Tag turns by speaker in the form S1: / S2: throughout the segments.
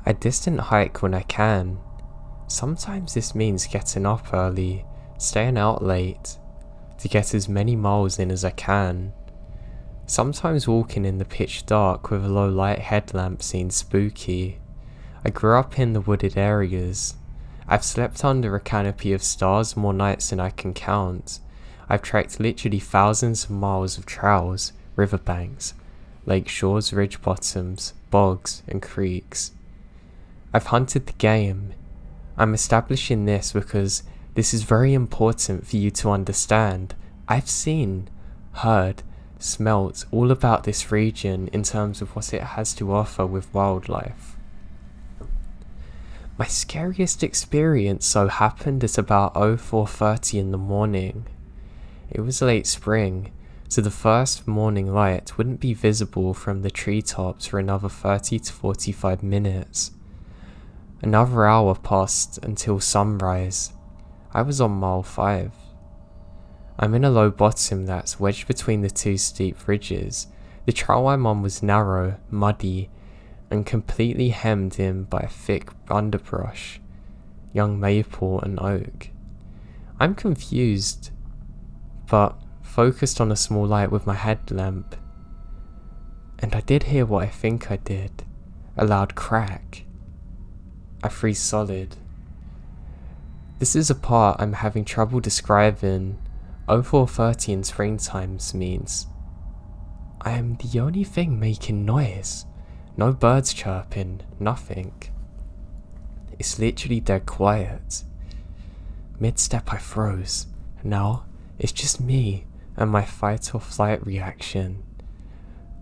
S1: I distant hike when I can. Sometimes this means getting up early, staying out late, to get as many miles in as I can. Sometimes walking in the pitch dark with a low light headlamp seems spooky. I grew up in the wooded areas. I've slept under a canopy of stars more nights than I can count. I've trekked literally thousands of miles of trails, riverbanks, lake shores, ridge bottoms, bogs and creeks. I've hunted the game. I'm establishing this because this is very important for you to understand. I've seen, heard, smelt all about this region in terms of what it has to offer with wildlife. My scariest experience so happened at about 04:30 in the morning. It was late spring, so the first morning light wouldn't be visible from the treetops for another 30 to 45 minutes. Another hour passed until sunrise. I was on mile 5. I'm in a low bottom that's wedged between the two steep ridges. The trail I'm on was narrow, muddy, and completely hemmed in by thick underbrush, young maple and oak. I'm confused, but focused on a small light with my headlamp, and I did hear what I think I did, a loud crack. I freeze solid. This is a part I'm having trouble describing. 04:30 in springtimes means I am the only thing making noise. No birds chirping, nothing. It's literally dead quiet. Mid-step I froze. Now it's just me and my fight or flight reaction.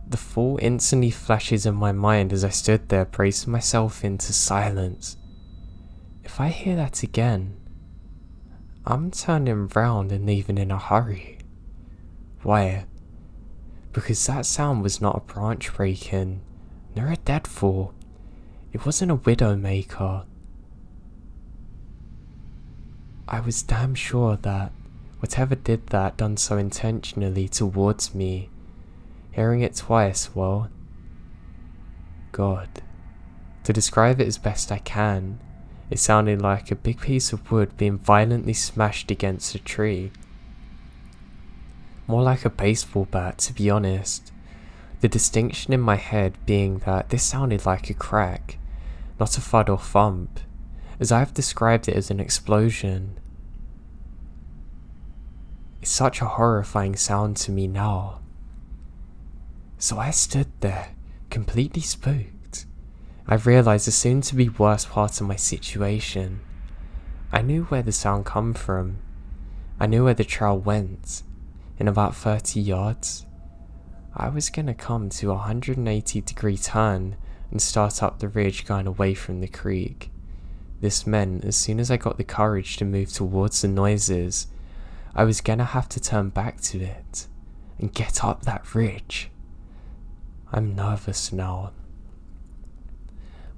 S1: The thought instantly flashes in my mind as I stood there bracing myself into silence. If I hear that again, I'm turning round and leaving in a hurry. Why? Because that sound was not a branch breaking, nor a deadfall. It wasn't a widowmaker. I was damn sure that whatever did that done so intentionally towards me. Hearing it twice, well, God. To describe it as best I can, it sounded like a big piece of wood being violently smashed against a tree. More like a baseball bat, to be honest. The distinction in my head being that this sounded like a crack, not a thud or thump, as I have described it as an explosion. It's such a horrifying sound to me now. So I stood there, completely spooked. I realised the soon to be worst part of my situation. I knew where the sound come from. I knew where the trail went. In about 30 yards, I was gonna come to a 180-degree turn and start up the ridge going away from the creek. This meant as soon as I got the courage to move towards the noises, I was gonna have to turn back to it and get up that ridge. I'm nervous now.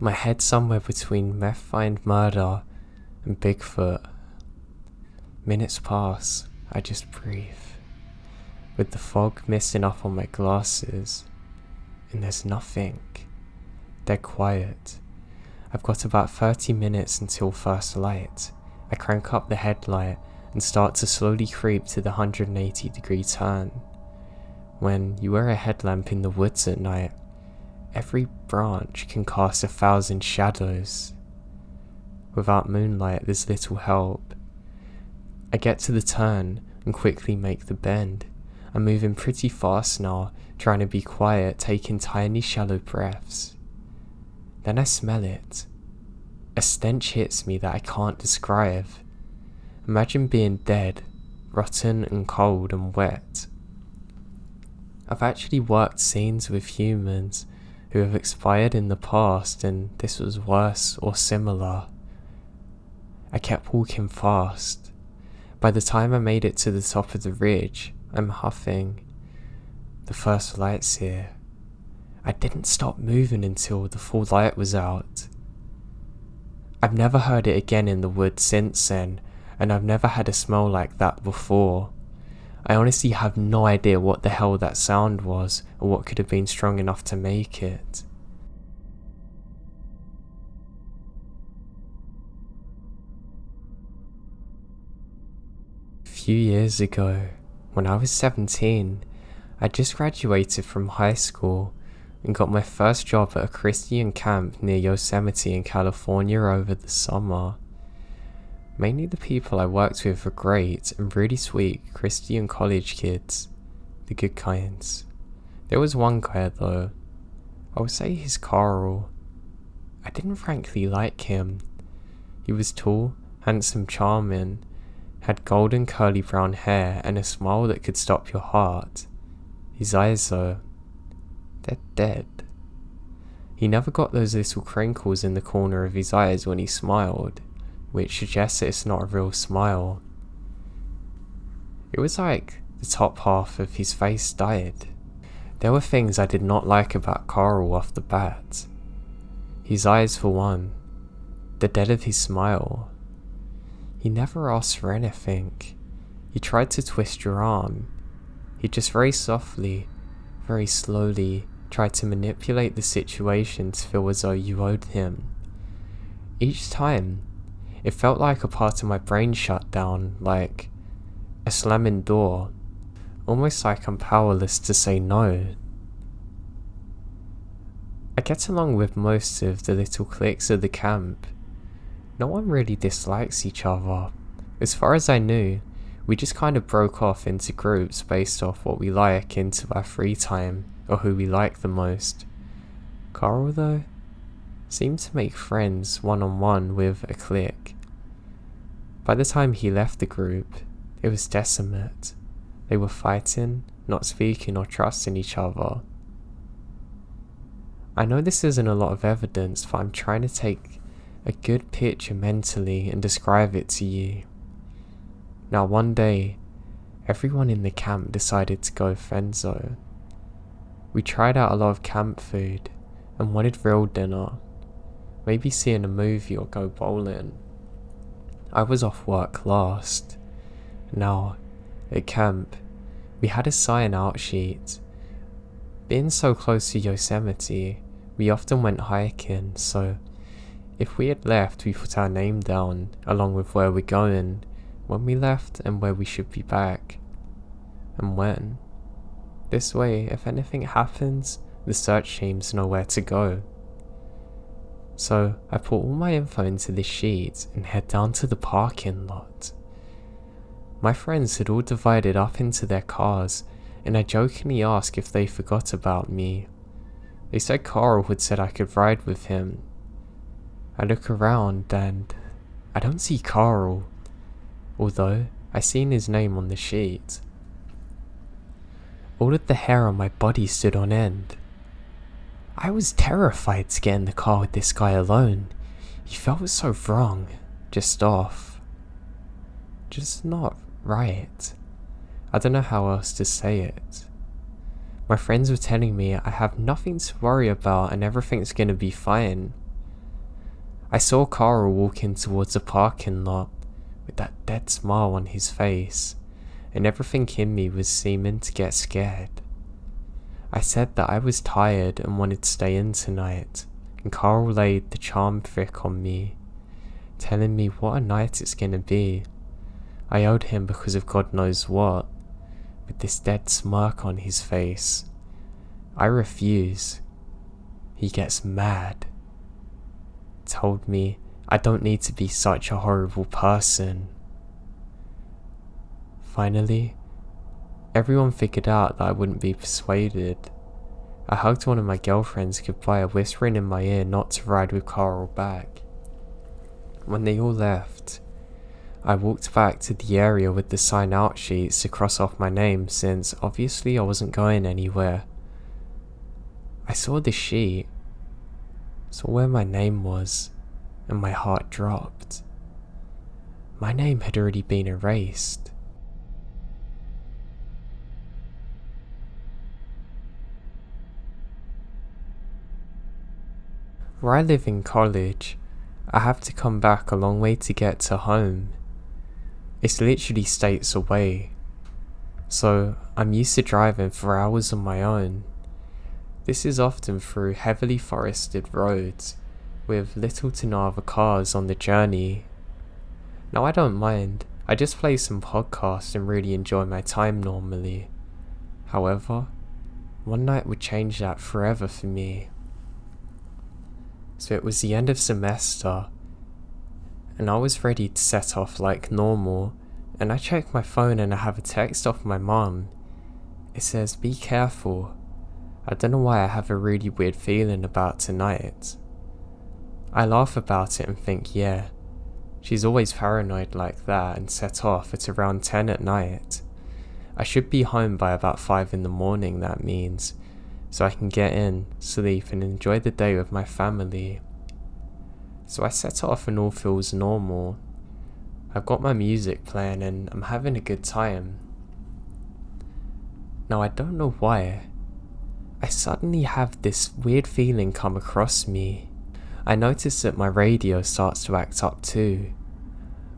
S1: My head somewhere between meth find murder and Bigfoot. Minutes pass, I just breathe. With the fog misting up on my glasses, and there's nothing. Dead quiet. I've got about 30 minutes until first light. I crank up the headlight and start to slowly creep to the 180-degree turn. When you wear a headlamp in the woods at night, every branch can cast 1,000 shadows. Without moonlight, there's little help. I get to the turn and quickly make the bend. I'm moving pretty fast now, trying to be quiet, taking tiny shallow breaths. Then I smell it. A stench hits me that I can't describe. Imagine being dead, rotten and cold and wet. I've actually worked scenes with humans who have expired in the past, and this was worse or similar. I kept walking fast. By the time I made it to the top of the ridge, I'm huffing. The first light's here. I didn't stop moving until the full light was out. I've never heard it again in the woods since then, and I've never had a smell like that before. I honestly have no idea what the hell that sound was, or what could have been strong enough to make it. few years ago, when I was 17, I just graduated from high school and got my first job at a Christian camp near Yosemite in California over the summer. Mainly the people I worked with were great and really sweet Christian college kids, the good kinds. There was one guy though, I would say he's Carl. I didn't frankly like him. He was tall, handsome, charming, had golden curly brown hair and a smile that could stop your heart. His eyes though, they're dead. He never got those little crinkles in the corner of his eyes when he smiled, which suggests that it's not a real smile. It was like the top half of his face died. There were things I did not like about Carl off the bat. His eyes for one, the death of his smile. He never asked for anything. He tried to twist your arm. He just very softly, very slowly tried to manipulate the situation to feel as though you owed him. Each time, it felt like a part of my brain shut down, like a slamming door, almost like I'm powerless to say no. I get along with most of the little cliques of the camp. No one really dislikes each other. As far as I knew, we just kind of broke off into groups based off what we like into our free time, or who we like the most. Carl though, seemed to make friends one-on-one with a clique. By the time he left the group, it was desolate. They were fighting, not speaking or trusting each other. I know this isn't a lot of evidence, but I'm trying to take a good picture mentally and describe it to you. Now one day, everyone in the camp decided to go friendzone. We tried out a lot of camp food and wanted real dinner, maybe seeing a movie or go bowling. I was off work last. Now, at camp, we had a sign out sheet. Being so close to Yosemite, we often went hiking, so if we had left, we put our name down, along with where we're going, when we left and where we should be back, and when. This way, if anything happens, the search teams know where to go. So I put all my info into this sheet and head down to the parking lot. My friends had all divided up into their cars, and I jokingly asked if they forgot about me. They said Carl had said I could ride with him. I look around and I don't see Carl, although I seen his name on the sheet. All of the hair on my body stood on end. I was terrified to get in the car with this guy alone. He felt so wrong, just off. Just not right. I don't know how else to say it. My friends were telling me I have nothing to worry about and everything's gonna be fine. I saw Carl walking towards the parking lot with that dead smile on his face, and everything in me was seeming to get scared. I said that I was tired and wanted to stay in tonight, and Carl laid the charm trick on me, telling me what a night it's gonna be. I owed him because of God knows what, with this dead smirk on his face. I refuse. He gets mad. Told me I don't need to be such a horrible person. Finally, everyone figured out that I wouldn't be persuaded. I hugged one of my girlfriends goodbye, whispering in my ear not to ride with Carl back. When they all left, I walked back to the area with the sign out sheets to cross off my name, since obviously I wasn't going anywhere. I saw the sheet, saw where my name was, and my heart dropped. My name had already been erased. Where I live in college, I have to come back a long way to get to home. It's literally states away, so I'm used to driving for hours on my own. This is often through heavily forested roads, with little to no other cars on the journey. Now I don't mind, I just play some podcasts and really enjoy my time normally. However, one night would change that forever for me. So it was the end of semester, and I was ready to set off like normal, and I check my phone and I have a text off my mum. It says, "Be careful." I don't know why I have a really weird feeling about tonight. I laugh about it and think, yeah, she's always paranoid like that, and set off at around 10 at night. I should be home by about 5 in the morning, that means, so I can get in, sleep and enjoy the day with my family. So I set off and all feels normal. I've got my music playing and I'm having a good time. Now I don't know why, I suddenly have this weird feeling come across me. I notice that my radio starts to act up too.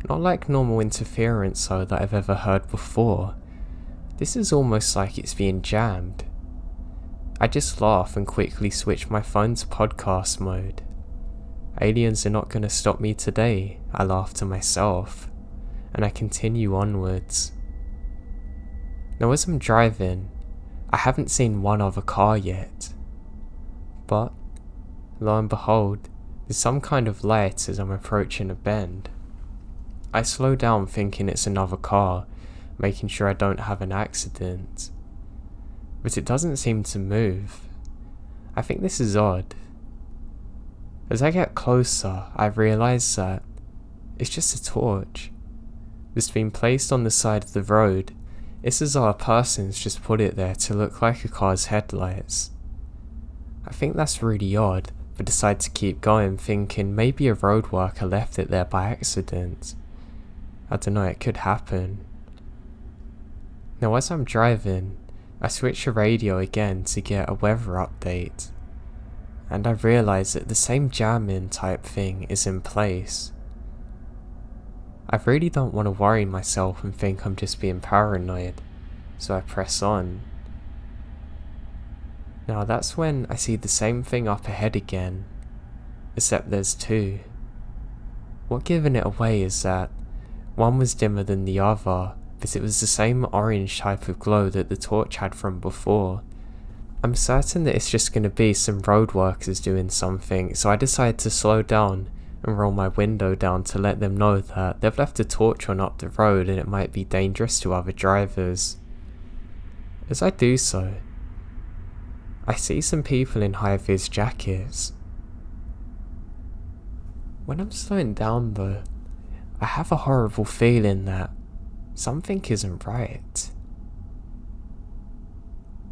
S1: Not like normal interference though that I've ever heard before. This is almost like it's being jammed. I just laugh and quickly switch my phone to podcast mode. Aliens are not going to stop me today, I laugh to myself, and I continue onwards. Now as I'm driving, I haven't seen one other car yet, but lo and behold, there's some kind of light as I'm approaching a bend. I slow down thinking it's another car, making sure I don't have an accident, but it doesn't seem to move. I think this is odd. As I get closer, I realise that it's just a torch that's been placed on the side of the road. It's as though a person's just put it there to look like a car's headlights. I think that's really odd, but decide to keep going, thinking maybe a road worker left it there by accident. I don't know, it could happen. Now as I'm driving, I switch the radio again to get a weather update, and I realise that the same jamming type thing is in place. I really don't want to worry myself and think I'm just being paranoid, so I press on. Now that's when I see the same thing up ahead again, except there's two. What giving it away is that one was dimmer than the other, but it was the same orange type of glow that the torch had from before. I'm certain that it's just going to be some road workers doing something, so I decide to slow down and roll my window down to let them know that they've left a torch on up the road and it might be dangerous to other drivers. As I do so, I see some people in high-vis jackets. When I'm slowing down though, I have a horrible feeling that something isn't right.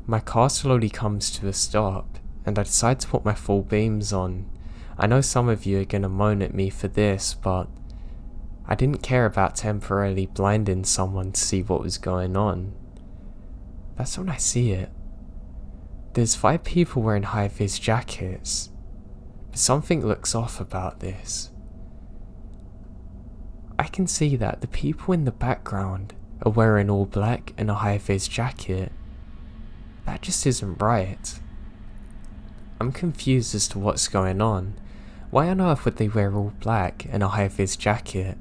S1: My car slowly comes to a stop, and I decide to put my full beams on. I know some of you are going to moan at me for this, but I didn't care about temporarily blinding someone to see what was going on. That's when I see it. There's 5 people wearing high-vis jackets, but something looks off about this. I can see that the people in the background are wearing all black and a high-vis jacket. That just isn't right. I'm confused as to what's going on. Why on earth would they wear all black and a high-vis jacket?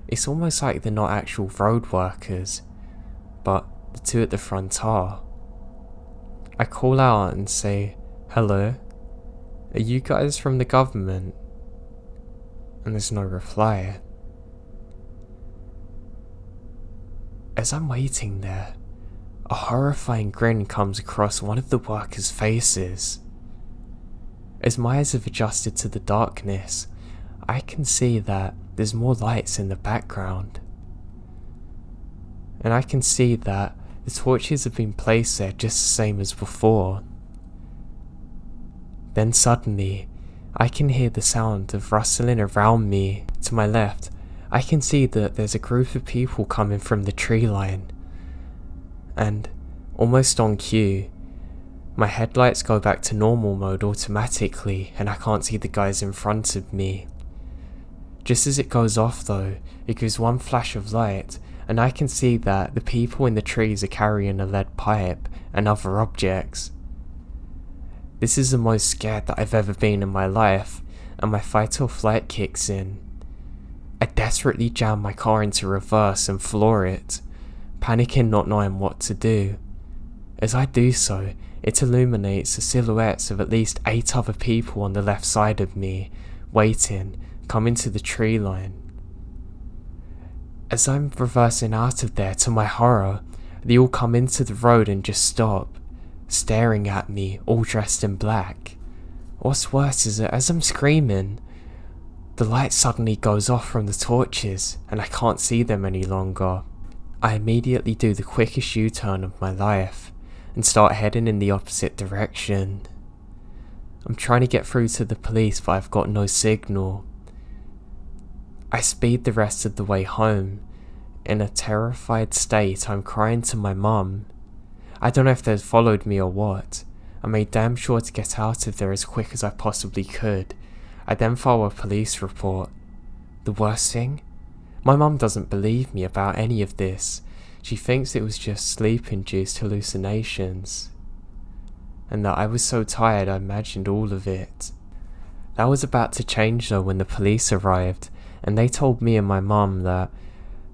S1: It's almost like they're not actual road workers, but the two at the front are. I call out and say, "Hello, are you guys from the government?" And there's no reply. As I'm waiting there, a horrifying grin comes across one of the workers' faces. As my eyes have adjusted to the darkness, I can see that there's more lights in the background. And I can see that the torches have been placed there just the same as before. Then suddenly, I can hear the sound of rustling around me. To my left, I can see that there's a group of people coming from the tree line. And, almost on cue, my headlights go back to normal mode automatically and I can't see the guys in front of me. Just as it goes off though, it gives one flash of light and I can see that the people in the trees are carrying a lead pipe and other objects. This is the most scared that I've ever been in my life, and my fight or flight kicks in. I desperately jam my car into reverse and floor it, panicking, not knowing what to do. As I do so, it illuminates the silhouettes of at least 8 other people on the left side of me, waiting, coming to the tree line. As I'm reversing out of there, to my horror, they all come into the road and just stop, staring at me, all dressed in black. What's worse is that as I'm screaming, the light suddenly goes off from the torches and I can't see them any longer. I immediately do the quickest U-turn of my life and start heading in the opposite direction. I'm trying to get through to the police, but I've got no signal. I speed the rest of the way home. In a terrified state, I'm crying to my mum. I don't know if they'd followed me or what. I made damn sure to get out of there as quick as I possibly could. I then file a police report. The worst thing? My mum doesn't believe me about any of this. She thinks it was just sleep-induced hallucinations, and that I was so tired I imagined all of it. That was about to change though when the police arrived, and they told me and my mum that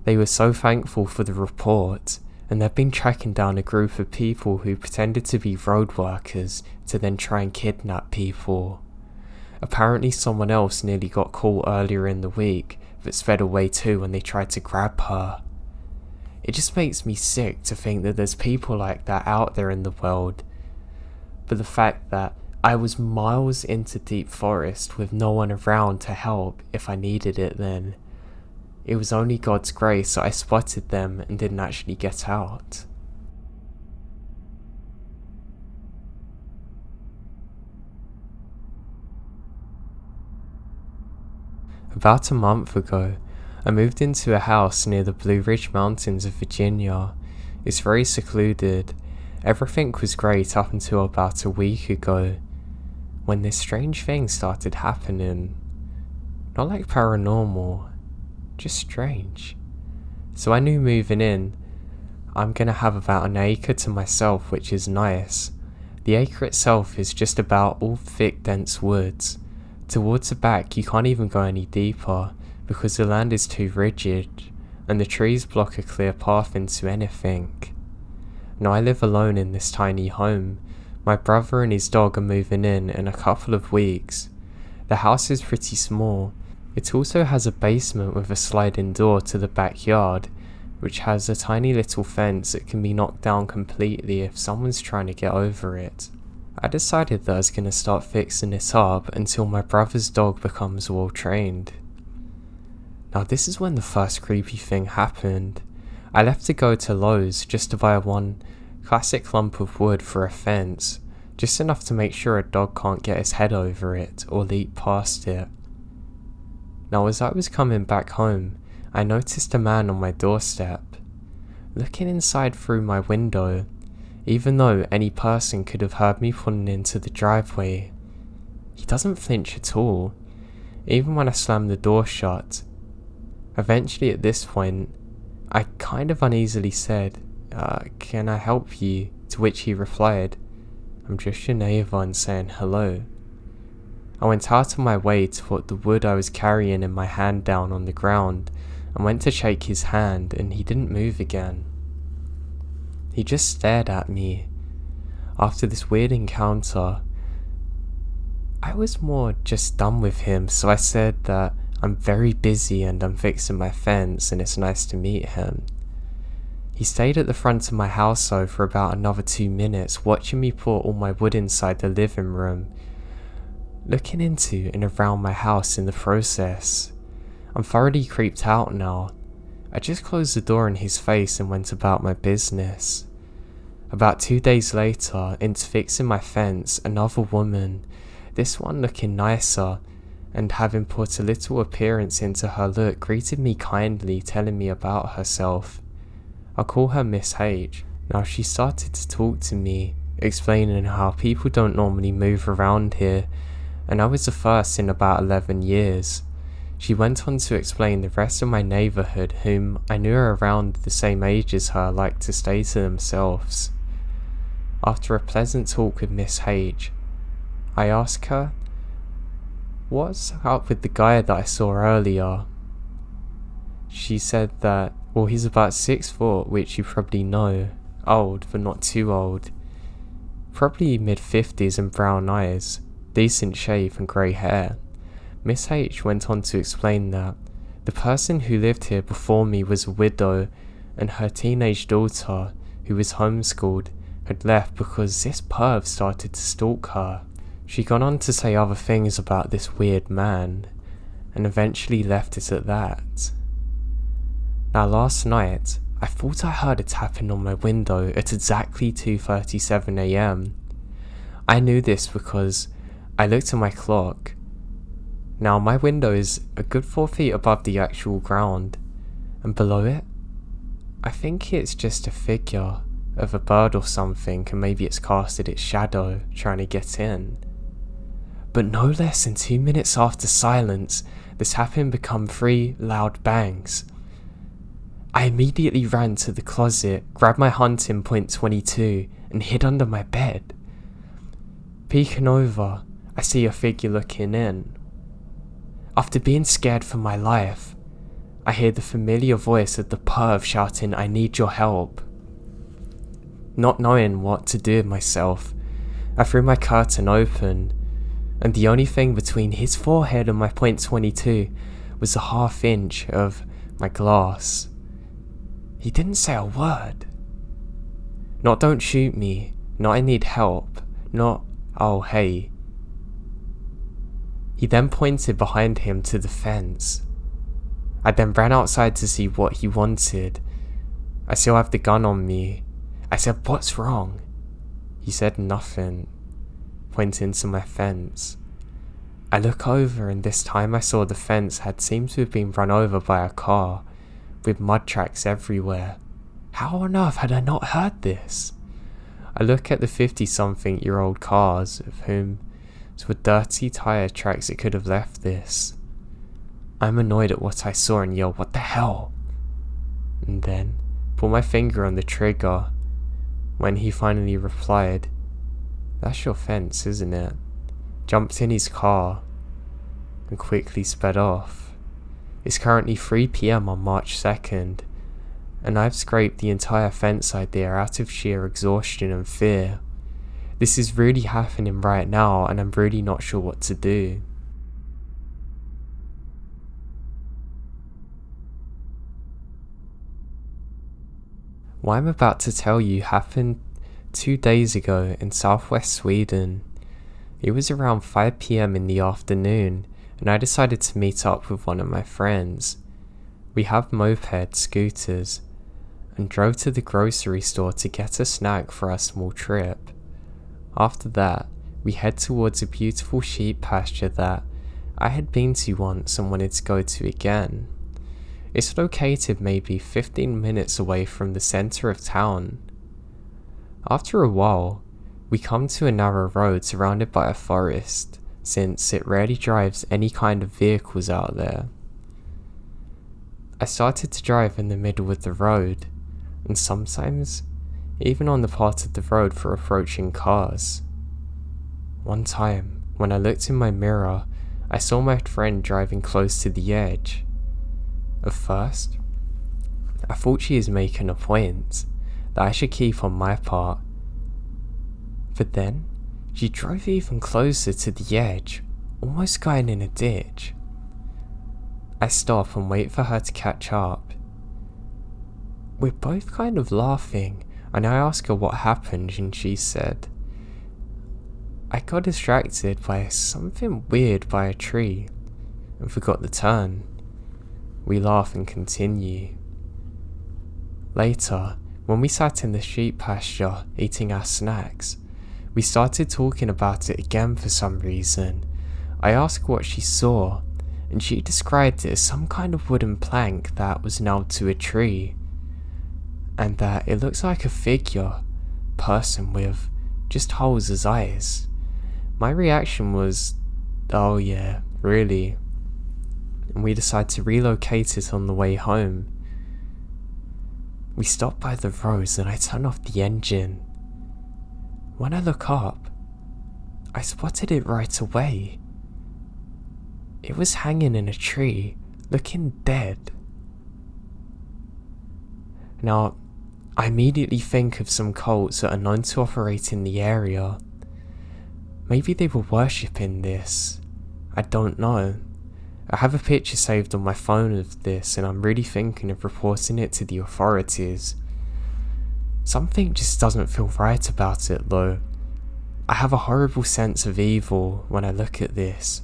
S1: they were so thankful for the report, and they've been tracking down a group of people who pretended to be road workers to then try and kidnap people. Apparently someone else nearly got caught earlier in the week, but sped away too when they tried to grab her. It just makes me sick to think that there's people like that out there in the world. But the fact that I was miles into deep forest with no one around to help if I needed it then. It was only God's grace that I spotted them and didn't actually get out. About a month ago, I moved into a house near the Blue Ridge Mountains of Virginia. It's very secluded. Everything was great up until about a week ago, when this strange thing started happening. Not like paranormal, just strange. So I knew moving in, I'm gonna have about an acre to myself, which is nice. The acre itself is just about all thick, dense woods. Towards the back, you can't even go any deeper because the land is too rigid and the trees block a clear path into anything. Now I live alone in this tiny home. My brother and his dog are moving in a couple of weeks. The house is pretty small. It also has a basement with a sliding door to the backyard, which has a tiny little fence that can be knocked down completely if someone's trying to get over it. I decided that I was going to start fixing it up until my brother's dog becomes well trained. Now this is when the first creepy thing happened. I left to go to Lowe's just to buy one classic lump of wood for a fence, just enough to make sure a dog can't get his head over it or leap past it. Now as I was coming back home, I noticed a man on my doorstep. Looking inside through my window, even though any person could have heard me pulling into the driveway, he doesn't flinch at all, even when I slam the door shut. Eventually at this point, I kind of uneasily said, can I help you? To which he replied, I'm just your neighbour and saying hello. I went out of my way to put the wood I was carrying in my hand down on the ground and went to shake his hand, and he didn't move again. He just stared at me. After this weird encounter, I was more just done with him, so I said that I'm very busy and I'm fixing my fence and it's nice to meet him. He stayed at the front of my house though for about another 2 minutes, watching me put all my wood inside the living room, looking into and around my house in the process. I'm thoroughly creeped out now. I just closed the door in his face and went about my business. About 2 days later, into fixing my fence, another woman, this one looking nicer and having put a little appearance into her look, greeted me kindly, telling me about herself. I'll call her Miss H. Now she started to talk to me, explaining how people don't normally move around here, and I was the first in about 11 years. She went on to explain the rest of my neighbourhood, whom I knew are around the same age as her, like to stay to themselves. After a pleasant talk with Miss H, I asked her, what's up with the guy that I saw earlier? She said that, well, he's about 6 foot, which you probably know. Old, but not too old. Probably mid-50s and brown eyes, decent shape and grey hair. Miss H went on to explain that the person who lived here before me was a widow, and her teenage daughter, who was homeschooled, had left because this perv started to stalk her. She got on to say other things about this weird man, and eventually left it at that. Now last night, I thought I heard a tapping on my window at exactly 2:37 AM. I knew this because I looked at my clock. Now my window is a good 4 feet above the actual ground, and below it, I think it's just a figure of a bird or something, and maybe it's casted its shadow trying to get in. But no less than 2 minutes after silence, the tapping become 3 loud bangs. I immediately ran to the closet, grabbed my hunting .22 and hid under my bed. Peeking over, I see a figure looking in. After being scared for my life, I hear the familiar voice of the perv shouting, "I need your help." Not knowing what to do with myself, I threw my curtain open, and the only thing between his forehead and my .22 was a ½ inch of my glass. He didn't say a word. Not "don't shoot me," not "I need help," not "oh hey." He then pointed behind him to the fence. I then ran outside to see what he wanted. I still have the gun on me. I said, "What's wrong?" He said nothing, pointing to my fence. I look over, and this time I saw the fence had seemed to have been run over by a car, with mud tracks everywhere. How on earth had I not heard this? I look at the 50-something-year-old cars, of whom were dirty tire tracks that could have left this. I'm annoyed at what I saw and yell, "What the hell?" And then pull my finger on the trigger, when he finally replied, "That's your fence, isn't it?" Jumped in his car and quickly sped off. It's currently 3 PM on March 2nd, and I've scraped the entire fence idea out of sheer exhaustion and fear. This is really happening right now, and I'm really not sure what to do. What I'm about to tell you happened 2 days ago in southwest Sweden. It was around 5 PM in the afternoon, and I decided to meet up with one of my friends. We have moped scooters, and drove to the grocery store to get a snack for our small trip. After that, we head towards a beautiful sheep pasture that I had been to once and wanted to go to again. It's located maybe 15 minutes away from the center of town. After a while, we come to a narrow road surrounded by a forest, since it rarely drives any kind of vehicles out there. I started to drive in the middle of the road, and sometimes even on the part of the road for approaching cars. One time, when I looked in my mirror, I saw my friend driving close to the edge. At first, I thought she was making a point that I should keep on my part. But then, she drove even closer to the edge, almost going in a ditch. I stop and wait for her to catch up. We're both kind of laughing, and I ask her what happened, and she said, "I got distracted by something weird by a tree and forgot the turn." We laugh and continue. Later, when we sat in the sheep pasture eating our snacks, we started talking about it again for some reason. I asked what she saw, and she described it as some kind of wooden plank that was nailed to a tree, and that it looks like a person with just holes as eyes. My reaction was, "Oh yeah, really?" And we decided to relocate it on the way home. We stopped by the roads and I turned off the engine. When I look up, I spotted it right away. It was hanging in a tree, looking dead. Now, I immediately think of some cults that are known to operate in the area. Maybe they were worshipping this. I don't know. I have a picture saved on my phone of this, and I'm really thinking of reporting it to the authorities. Something just doesn't feel right about it though. I have a horrible sense of evil when I look at this.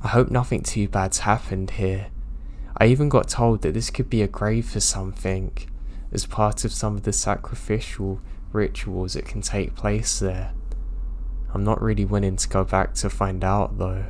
S1: I hope nothing too bad's happened here. I even got told that this could be a grave for something, as part of some of the sacrificial rituals that can take place there. I'm not really willing to go back to find out though.